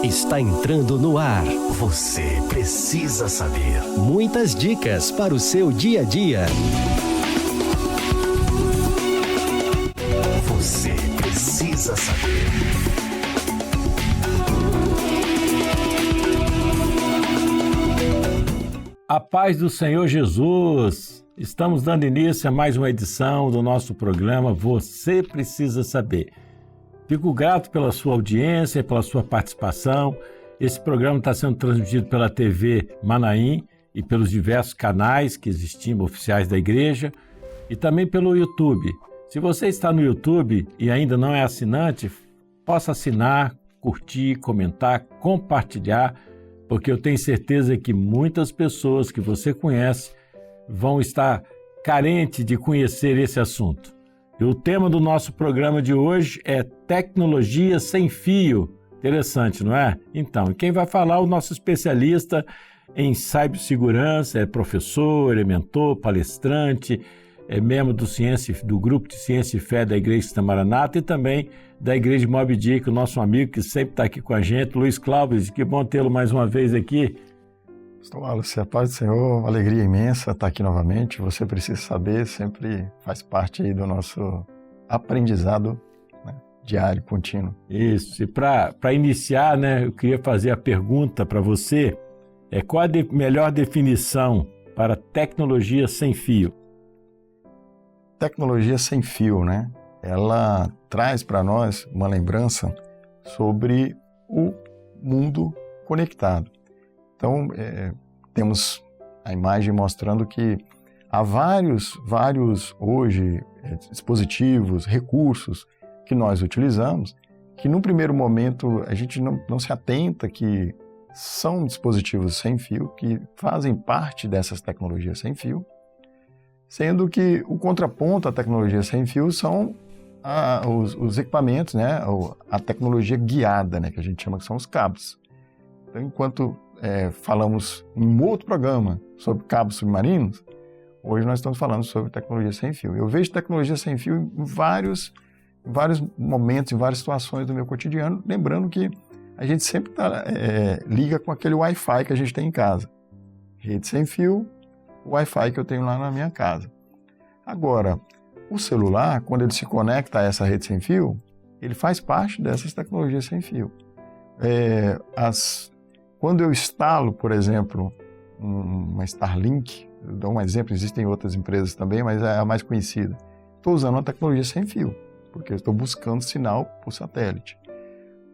Está entrando no ar. Você precisa saber. Muitas dicas para o seu dia a dia. Você precisa saber. A paz do Senhor Jesus! Estamos dando início a mais uma edição do nosso programa Você Precisa Saber. Fico grato pela sua audiência, pela sua participação. Esse programa está sendo transmitido pela TV Manaim e pelos diversos canais que existem oficiais da igreja e também pelo YouTube. Se você está no YouTube e ainda não é assinante, possa assinar, curtir, comentar, compartilhar, porque eu tenho certeza que muitas pessoas que você conhece vão estar carentes de conhecer esse assunto. E o tema do nosso programa de hoje é tecnologia sem fio. Interessante, não é? Então, quem vai falar é o nosso especialista em cibersegurança, é professor, é mentor, palestrante, é membro do grupo de Ciência e Fé da Igreja Cristã Maranata e também da Igreja de Moby Dick, o nosso amigo que sempre está aqui com a gente, Luiz Cláudio. Que bom tê-lo mais uma vez aqui. Pastor Wallace, a paz do Senhor, uma alegria imensa estar aqui novamente. Você precisa saber, sempre faz parte aí do nosso aprendizado, né, diário, contínuo. Isso, e para iniciar, né, eu queria fazer a pergunta para você, qual a melhor definição para tecnologia sem fio? Tecnologia sem fio, né? Ela traz para nós uma lembrança sobre o mundo conectado. Então, temos a imagem mostrando que há vários hoje dispositivos, recursos que nós utilizamos, que num primeiro momento a gente não se atenta que são dispositivos sem fio, que fazem parte dessas tecnologias sem fio, sendo que o contraponto à tecnologia sem fio são os equipamentos, né, a tecnologia guiada, né, que a gente chama que são os cabos. Então, enquanto falamos em um outro programa sobre cabos submarinos, hoje nós estamos falando sobre tecnologia sem fio. Eu vejo tecnologia sem fio em vários momentos, em várias situações do meu cotidiano, lembrando que a gente sempre liga com aquele Wi-Fi que a gente tem em casa. Rede sem fio, o Wi-Fi que eu tenho lá na minha casa. Agora, o celular, quando ele se conecta a essa rede sem fio, ele faz parte dessas tecnologias sem fio. Quando eu instalo, por exemplo, uma Starlink, eu dou um exemplo, existem outras empresas também, mas é a mais conhecida. Estou usando uma tecnologia sem fio, porque eu estou buscando sinal por satélite.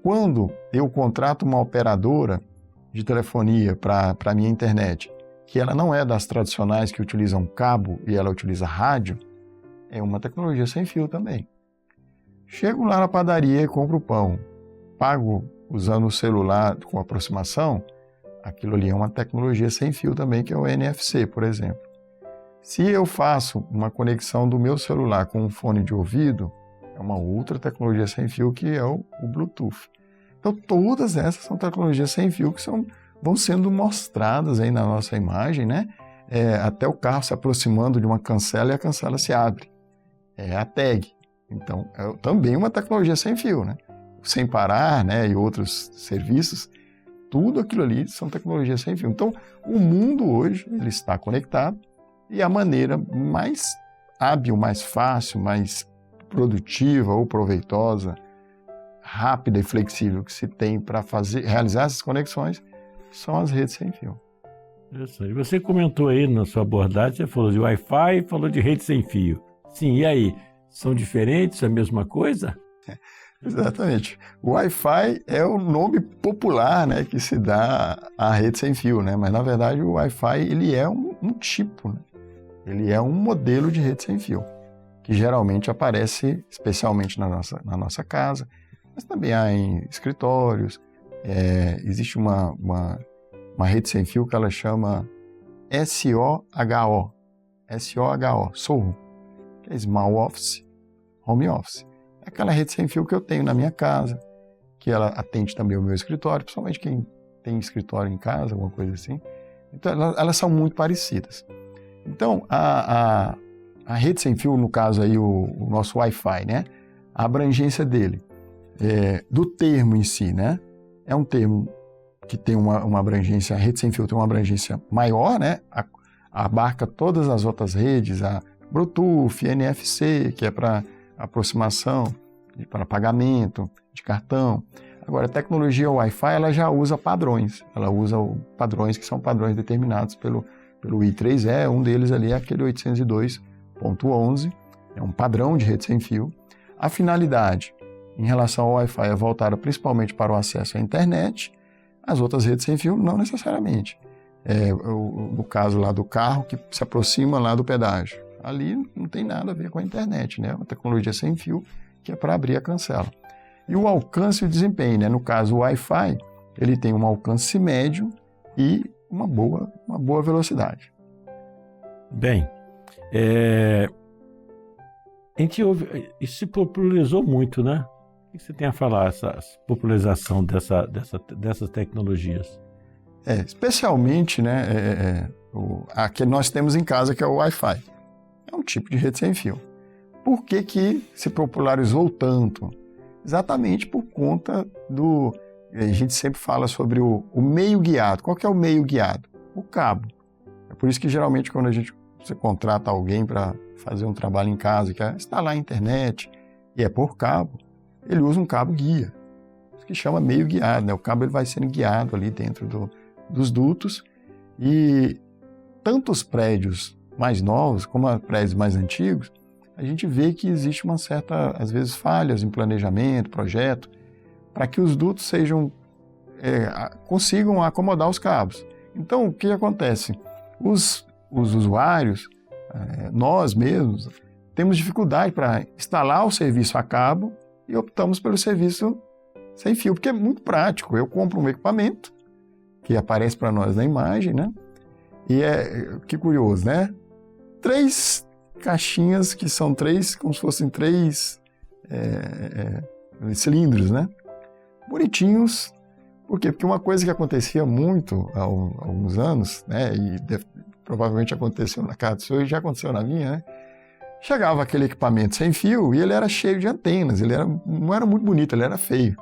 Quando eu contrato uma operadora de telefonia para a minha internet, que ela não é das tradicionais que utilizam cabo e ela utiliza rádio, é uma tecnologia sem fio também. Chego lá na padaria e compro pão, pago usando o celular com aproximação, aquilo ali é uma tecnologia sem fio também, que é o NFC, por exemplo. Se eu faço uma conexão do meu celular com um fone de ouvido, é uma outra tecnologia sem fio, que é o Bluetooth. Então, todas essas são tecnologias sem fio que vão sendo mostradas aí na nossa imagem, né? Até o carro se aproximando de uma cancela e a cancela se abre. É a tag. Então, é também uma tecnologia sem fio, né? Sem parar, né, e outros serviços, tudo aquilo ali são tecnologias sem fio. Então, o mundo hoje ele está conectado e a maneira mais hábil, mais fácil, mais produtiva ou proveitosa, rápida e flexível que se tem para realizar essas conexões são as redes sem fio. Isso aí. Você comentou aí na sua abordagem, você falou de Wi-Fi e falou de rede sem fio. Sim, e aí? São diferentes, a mesma coisa? Exatamente. O Wi-Fi é o nome popular, né, que se dá à rede sem fio, né? Mas na verdade o Wi-Fi ele é um tipo, né? Ele é um modelo de rede sem fio, que geralmente aparece especialmente na nossa casa, mas também há em escritórios. Existe uma rede sem fio que ela chama SOHO, SOHO, que é Small Office, Home Office. É aquela rede sem fio que eu tenho na minha casa, que ela atende também o meu escritório, principalmente quem tem escritório em casa, alguma coisa assim. Então, elas são muito parecidas. Então, a rede sem fio, no caso aí, o nosso Wi-Fi, né? A abrangência dele, do termo em si, né? é um termo que tem uma abrangência, a rede sem fio tem uma abrangência maior, né? Abarca todas as outras redes, a Bluetooth, NFC, que é para aproximação, para pagamento de cartão. Agora, a tecnologia Wi-Fi, ela já usa padrões. Ela usa padrões que são padrões determinados pelo I3E. Um deles ali é aquele 802.11. É um padrão de rede sem fio. A finalidade em relação ao Wi-Fi é voltada principalmente para o acesso à internet. As outras redes sem fio, não necessariamente. No caso lá do carro, que se aproxima lá do pedágio. Ali não tem nada a ver com a internet, né? Uma tecnologia sem fio que é para abrir a cancela. E o alcance e o desempenho, né? No caso, o Wi-Fi, ele tem um alcance médio e uma boa velocidade. Bem, a gente ouve, isso se popularizou muito, né? O que você tem a falar, essa popularização dessas tecnologias? Especialmente, né, a que nós temos em casa, que é o Wi-Fi. É um tipo de rede sem fio. Por que se popularizou tanto? Exatamente por conta a gente sempre fala sobre o meio guiado. Qual que é o meio guiado? O cabo. É por isso que geralmente quando você contrata alguém para fazer um trabalho em casa, quer instalar a internet, e é por cabo, ele usa um cabo guia. Isso que chama meio guiado, né? O cabo ele vai sendo guiado ali dentro dos dutos, e tanto os prédios mais novos como os prédios mais antigos, a gente vê que existe uma certa, às vezes, falhas em planejamento, projeto, para que os dutos consigam acomodar os cabos. Então, o que acontece? Os usuários, nós mesmos, temos dificuldade para instalar o serviço a cabo e optamos pelo serviço sem fio, porque é muito prático. Eu compro um equipamento que aparece para nós na imagem, né? E que curioso, né? 3 caixinhas que são como se fossem 3 cilindros, né? Bonitinhos. Por quê? Porque uma coisa que acontecia muito há alguns anos, né? E provavelmente aconteceu na casa do senhor e já aconteceu na minha, né? Chegava aquele equipamento sem fio e ele era cheio de antenas. Não era muito bonito, ele era feio.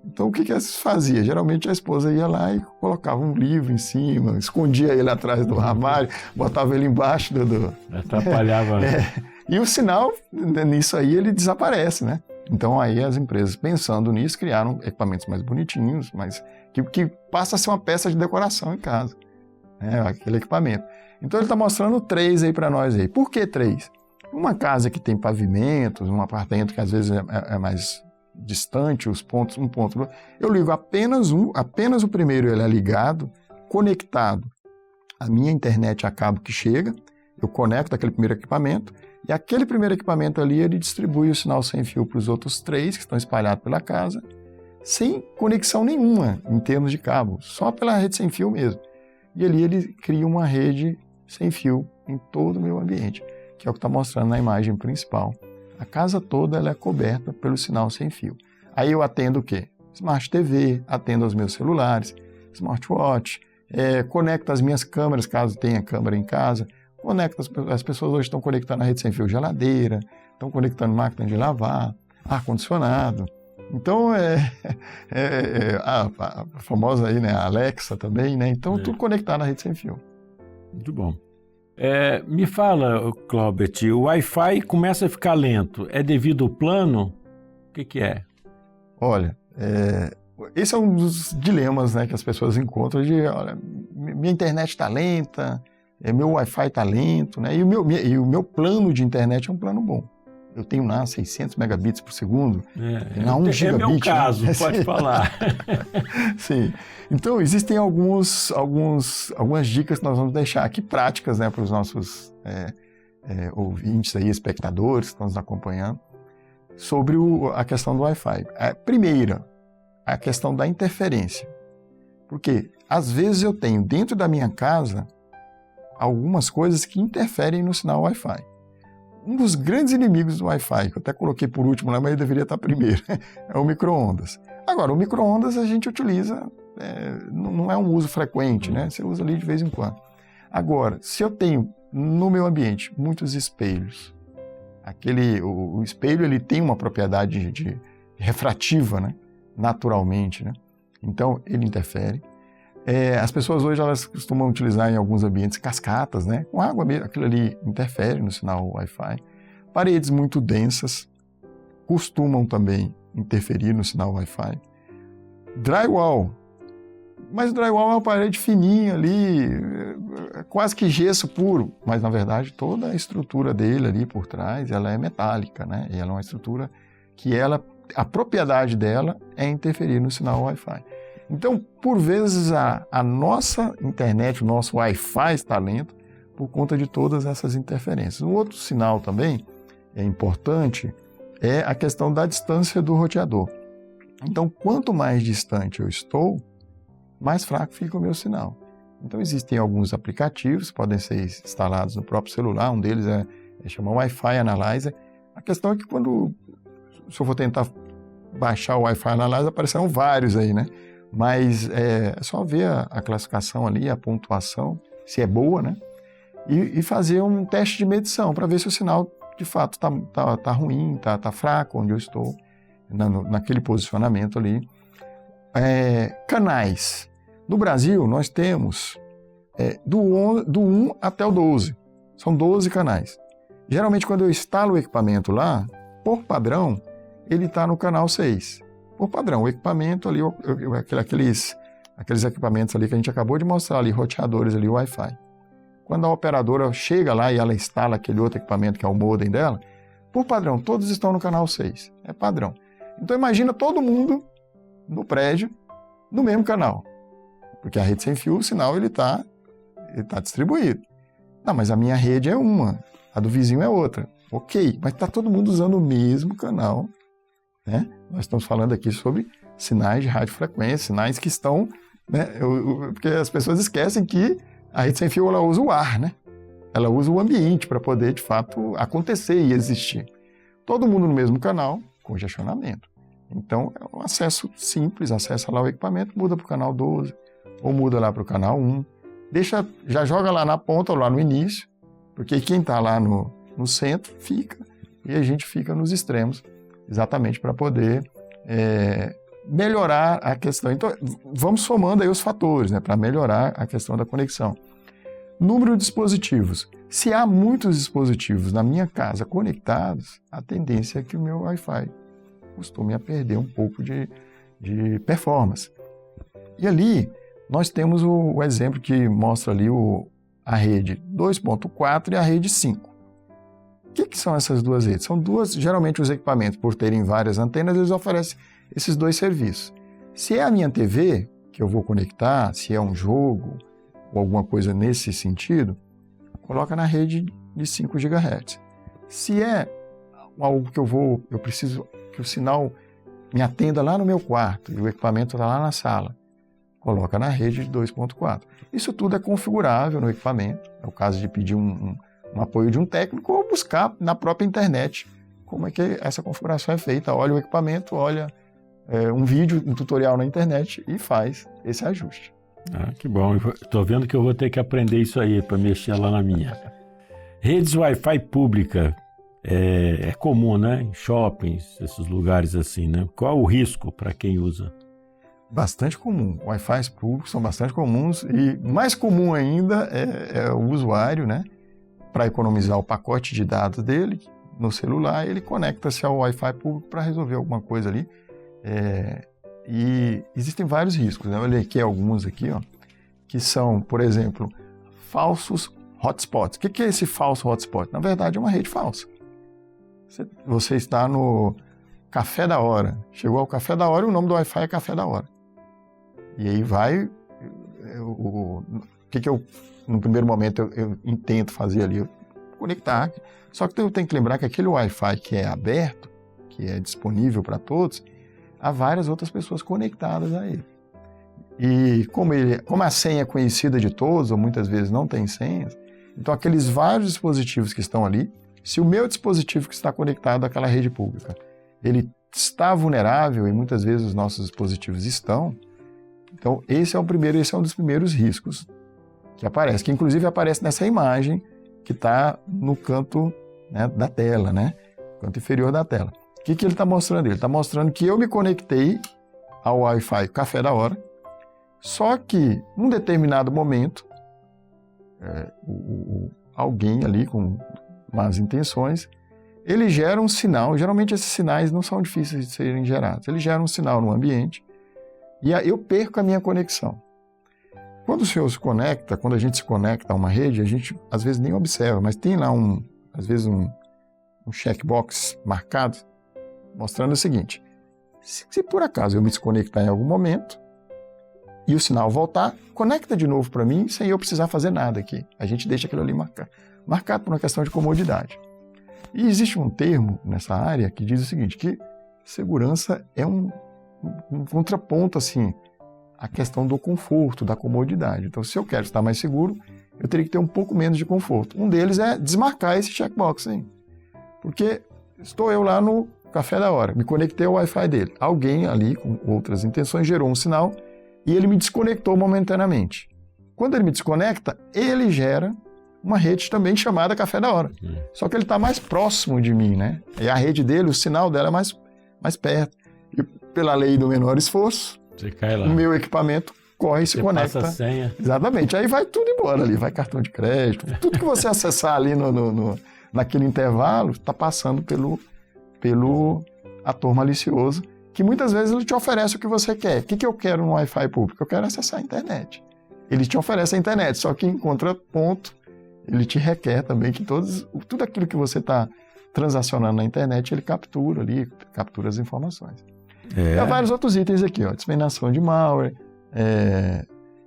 Então, o que se fazia? Geralmente a esposa ia lá e colocava um livro em cima, escondia ele atrás do armário, botava ele embaixo Atrapalhava. E o sinal, nisso aí, ele desaparece, né? Então, aí as empresas, pensando nisso, criaram equipamentos mais bonitinhos, mas que passa a ser uma peça de decoração em casa, né? Aquele equipamento. Então, ele está mostrando 3 aí para nós aí. Por que 3? Uma casa que tem pavimentos, um apartamento que às vezes é mais distante, um ponto. Eu ligo apenas o primeiro ele é ligado, conectado à minha internet a cabo que chega, eu conecto aquele primeiro equipamento, e aquele primeiro equipamento ali ele distribui o sinal sem fio para os outros 3 que estão espalhados pela casa, sem conexão nenhuma em termos de cabo, só pela rede sem fio mesmo. E ali ele cria uma rede sem fio em todo o meu ambiente, que é o que está mostrando na imagem principal. A casa toda ela é coberta pelo sinal sem fio. Aí eu atendo o quê? Smart TV, atendo aos meus celulares, smartwatch, conecto as minhas câmeras, caso tenha câmera em casa, conecto as pessoas hoje estão conectando a rede sem fio geladeira, estão conectando máquina de lavar, ar-condicionado. Então, a famosa aí, né, a Alexa também, né? Então, tudo conectado na rede sem fio. Muito bom. Me fala, Clóbert, o Wi-Fi começa a ficar lento. É devido ao plano? O que é? Olha, esse é um dos dilemas, né, que as pessoas encontram olha, minha internet está lenta, meu Wi-Fi está lento, né? E o meu plano de internet é um plano bom. Eu tenho lá 600 megabits por segundo, lá 1 gigabit. É meu caso, né? Pode falar. Sim. Então, existem algumas dicas que nós vamos deixar aqui, práticas, né, para os nossos ouvintes, aí, espectadores que estão nos acompanhando, sobre a questão do Wi-Fi. Primeira, a questão da interferência. Porque, às vezes, eu tenho dentro da minha casa algumas coisas que interferem no sinal Wi-Fi. Um dos grandes inimigos do Wi-Fi, que eu até coloquei por último, mas ele deveria estar primeiro, é o micro-ondas. Agora, o micro-ondas a gente utiliza, não é um uso frequente, né? Você usa ali de vez em quando. Agora, se eu tenho no meu ambiente muitos espelhos, o espelho ele tem uma propriedade de refrativa, né? Naturalmente, né? Então, ele interfere. As pessoas hoje elas costumam utilizar em alguns ambientes cascatas, né? Com água mesmo, aquilo ali interfere no sinal Wi-Fi. Paredes muito densas costumam também interferir no sinal Wi-Fi. Drywall. Mas o drywall é uma parede fininha ali, quase que gesso puro, mas na verdade toda a estrutura dele ali por trás, ela é metálica, né? E ela é uma estrutura que a propriedade dela é interferir no sinal Wi-Fi. Então, por vezes, a nossa internet, o nosso Wi-Fi está lento por conta de todas essas interferências. Um outro sinal também importante é a questão da distância do roteador. Então, quanto mais distante eu estou, mais fraco fica o meu sinal. Então, existem alguns aplicativos que podem ser instalados no próprio celular, um deles é chamado Wi-Fi Analyzer. A questão é que se eu for tentar baixar o Wi-Fi Analyzer, aparecerão vários aí, né? Mas é só ver a classificação ali, a pontuação, se é boa, né? E fazer um teste de medição para ver se o sinal, de fato, tá ruim, tá fraco onde eu estou, naquele posicionamento ali. Canais. No Brasil, nós temos do 1 até o 12. São 12 canais. Geralmente, quando eu instalo o equipamento lá, por padrão, ele está no canal 6. Por padrão, o equipamento ali, aqueles equipamentos ali que a gente acabou de mostrar ali, roteadores ali, Wi-Fi. Quando a operadora chega lá e ela instala aquele outro equipamento que é o modem dela, por padrão, todos estão no canal 6. É padrão. Então imagina todo mundo no prédio, no mesmo canal. Porque a rede sem fio, o sinal ele tá distribuído. Não, mas a minha rede é uma, a do vizinho é outra. Ok, mas está todo mundo usando o mesmo canal, né? Nós estamos falando aqui sobre sinais de radiofrequência, sinais que estão, né? Porque as pessoas esquecem que a rede sem fio ela usa o ar, né? Ela usa o ambiente para poder, de fato, acontecer e existir. Todo mundo no mesmo canal, congestionamento. Então, é um acesso simples, acessa lá o equipamento, muda para o canal 12, ou muda lá para o canal 1, já joga lá na ponta ou lá no início, porque quem está lá no centro fica, e a gente fica nos extremos, exatamente para poder melhorar a questão. Então, vamos somando aí os fatores, né, para melhorar a questão da conexão. Número de dispositivos. Se há muitos dispositivos na minha casa conectados, a tendência é que o meu Wi-Fi costume a perder um pouco de performance. E ali, nós temos o exemplo que mostra ali a rede 2.4 e a rede 5. O que são essas duas redes? São duas, geralmente os equipamentos, por terem várias antenas, eles oferecem esses dois serviços. Se é a minha TV que eu vou conectar, se é um jogo ou alguma coisa nesse sentido, coloca na rede de 5 GHz. Se é algo que eu preciso que o sinal me atenda lá no meu quarto e o equipamento está lá na sala, coloca na rede de 2.4. Isso tudo é configurável no equipamento, é o caso de pedir um apoio de um técnico ou buscar na própria internet como é que essa configuração é feita. Olha o equipamento, olha um vídeo, um tutorial na internet e faz esse ajuste. Ah, que bom. Estou vendo que eu vou ter que aprender isso aí para mexer lá na minha. Redes Wi-Fi pública é comum, né? Em shoppings, esses lugares assim, né? Qual o risco para quem usa? Bastante comum. Wi-Fi públicos são bastante comuns e mais comum ainda é o usuário, né? Para economizar o pacote de dados dele no celular, ele conecta-se ao Wi-Fi público para resolver alguma coisa ali. E existem vários riscos, né? Eu olhei aqui alguns aqui, ó, que são, por exemplo, falsos hotspots. O que é esse falso hotspot? Na verdade, é uma rede falsa. Você está no café da hora. Chegou ao café da hora e o nome do Wi-Fi é café da hora. E aí vai... O que eu, no primeiro momento, eu intento fazer ali? Conectar. Só que eu tenho que lembrar que aquele Wi-Fi que é aberto, que é disponível para todos, há várias outras pessoas conectadas a ele. E como a senha é conhecida de todos, ou muitas vezes não tem senhas, então aqueles vários dispositivos que estão ali, se o meu dispositivo que está conectado àquela rede pública, ele está vulnerável, e muitas vezes os nossos dispositivos estão, então esse é um dos primeiros riscos que aparece, que inclusive aparece nessa imagem que está no canto, né, da tela, né? Canto inferior da tela. O que ele está mostrando? Ele está mostrando que eu me conectei ao Wi-Fi Café da Hora, só que, num determinado momento, alguém ali com más intenções, ele gera um sinal, geralmente esses sinais não são difíceis de serem gerados, ele gera um sinal no ambiente e eu perco a minha conexão. Quando o senhor se conecta, quando a gente se conecta a uma rede, a gente às vezes nem observa, mas tem lá às vezes um checkbox marcado, mostrando o seguinte: se por acaso eu me desconectar em algum momento e o sinal voltar, conecta de novo para mim sem eu precisar fazer nada aqui. A gente deixa aquilo ali marcado por uma questão de comodidade. E existe um termo nessa área que diz o seguinte, que segurança é um contraponto assim, à questão do conforto, da comodidade. Então, se eu quero estar mais seguro, eu teria que ter um pouco menos de conforto. Um deles é desmarcar esse checkbox aí. Porque estou eu lá no Café da Hora, me conectei ao Wi-Fi dele. Alguém ali, com outras intenções, gerou um sinal e ele me desconectou momentaneamente. Quando ele me desconecta, ele gera uma rede também chamada Café da Hora. Só que ele está mais próximo de mim, né? E a rede dele, o sinal dela é mais perto. E pela lei do menor esforço, você cai lá. O meu equipamento corre e se conecta. Passa a senha. Exatamente. Aí vai tudo embora ali, vai cartão de crédito. Tudo que você acessar ali naquele intervalo está passando pelo ator malicioso, que muitas vezes ele te oferece o que você quer. O que eu quero no Wi-Fi público? Eu quero acessar a internet. Ele te oferece a internet, só que em contraponto, ele te requer também que tudo aquilo que você está transacionando na internet, ele captura as informações. E há vários outros itens aqui, disseminação de malware.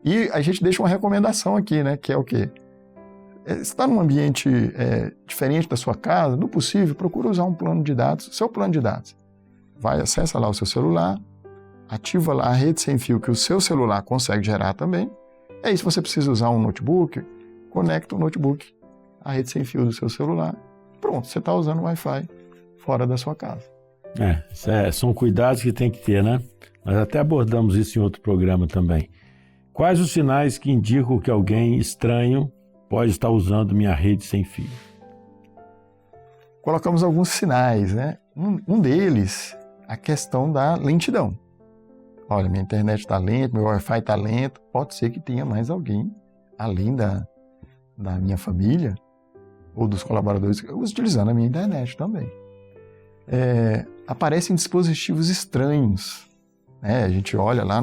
E a gente deixa uma recomendação aqui, né, que é o quê? Se está num ambiente diferente da sua casa, no possível, procura usar um plano de dados, seu plano de dados. Acessa lá o seu celular, ativa lá a rede sem fio que o seu celular consegue gerar também. E aí, se você precisa usar um notebook, conecta o notebook à rede sem fio do seu celular. Pronto, você está usando o Wi-Fi fora da sua casa. São cuidados que tem que ter, né? Nós até abordamos isso em outro programa também. Quais os sinais que indicam que alguém estranho pode estar usando minha rede sem fio? Colocamos alguns sinais, né? Um deles, a questão da lentidão. Olha, minha internet está lenta, meu Wi-Fi está lento. Pode ser que tenha mais alguém, além da minha família ou dos colaboradores, utilizando a minha internet também. Aparecem dispositivos estranhos, né? A gente olha lá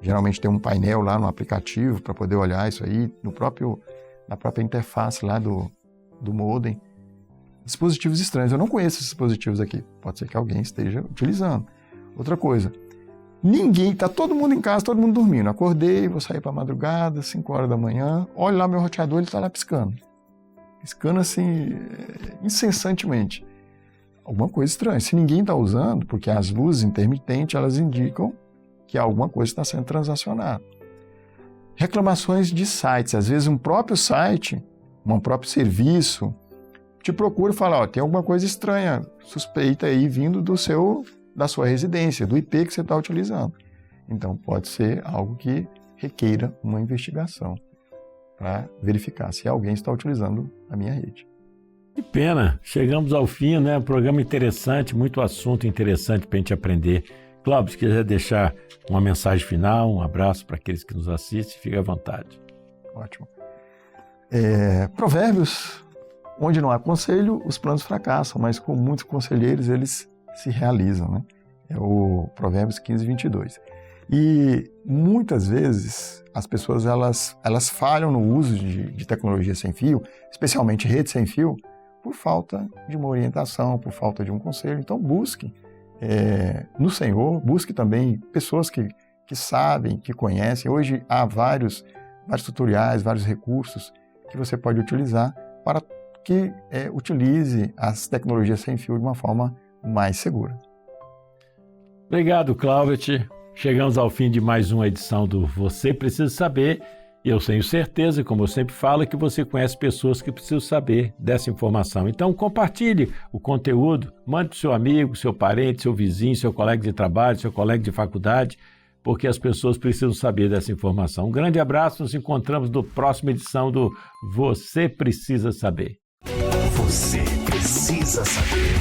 geralmente tem um painel lá no aplicativo para poder olhar isso aí, na própria interface lá do modem. Dispositivos estranhos, eu não conheço esses dispositivos aqui, pode ser que alguém esteja utilizando. Outra coisa, tá todo mundo em casa, todo mundo dormindo. Acordei, vou sair para a madrugada, 5 horas da manhã, olho lá meu roteador, ele está lá piscando assim, incessantemente. Alguma coisa estranha. Se ninguém está usando, porque as luzes intermitentes, elas indicam que alguma coisa está sendo transacionada. Reclamações de sites. Às vezes um próprio site, um próprio serviço, te procura e fala, tem alguma coisa estranha, suspeita aí vindo da sua residência, do IP que você está utilizando. Então pode ser algo que requeira uma investigação para verificar se alguém está utilizando a minha rede. Que pena, chegamos ao fim, né? Um programa interessante, muito assunto interessante para a gente aprender. Cláudio, se quiser deixar uma mensagem final, um abraço para aqueles que nos assistem, fique à vontade. Ótimo. Provérbios, onde não há conselho, os planos fracassam, mas com muitos conselheiros eles se realizam, né? É o Provérbios 15, 22. E muitas vezes as pessoas elas falham no uso de tecnologia sem fio, especialmente rede sem fio, por falta de uma orientação, por falta de um conselho. Então busque no Senhor, busque também pessoas que sabem, que conhecem. Hoje há vários tutoriais, vários recursos que você pode utilizar para que utilize as tecnologias sem fio de uma forma mais segura. Obrigado, Cláudio. Chegamos ao fim de mais uma edição do Você Precisa Saber. E eu tenho certeza, como eu sempre falo, que você conhece pessoas que precisam saber dessa informação. Então, compartilhe o conteúdo, mande para o seu amigo, seu parente, seu vizinho, seu colega de trabalho, seu colega de faculdade, porque as pessoas precisam saber dessa informação. Um grande abraço, nos encontramos na próxima edição do Você Precisa Saber. Você precisa saber.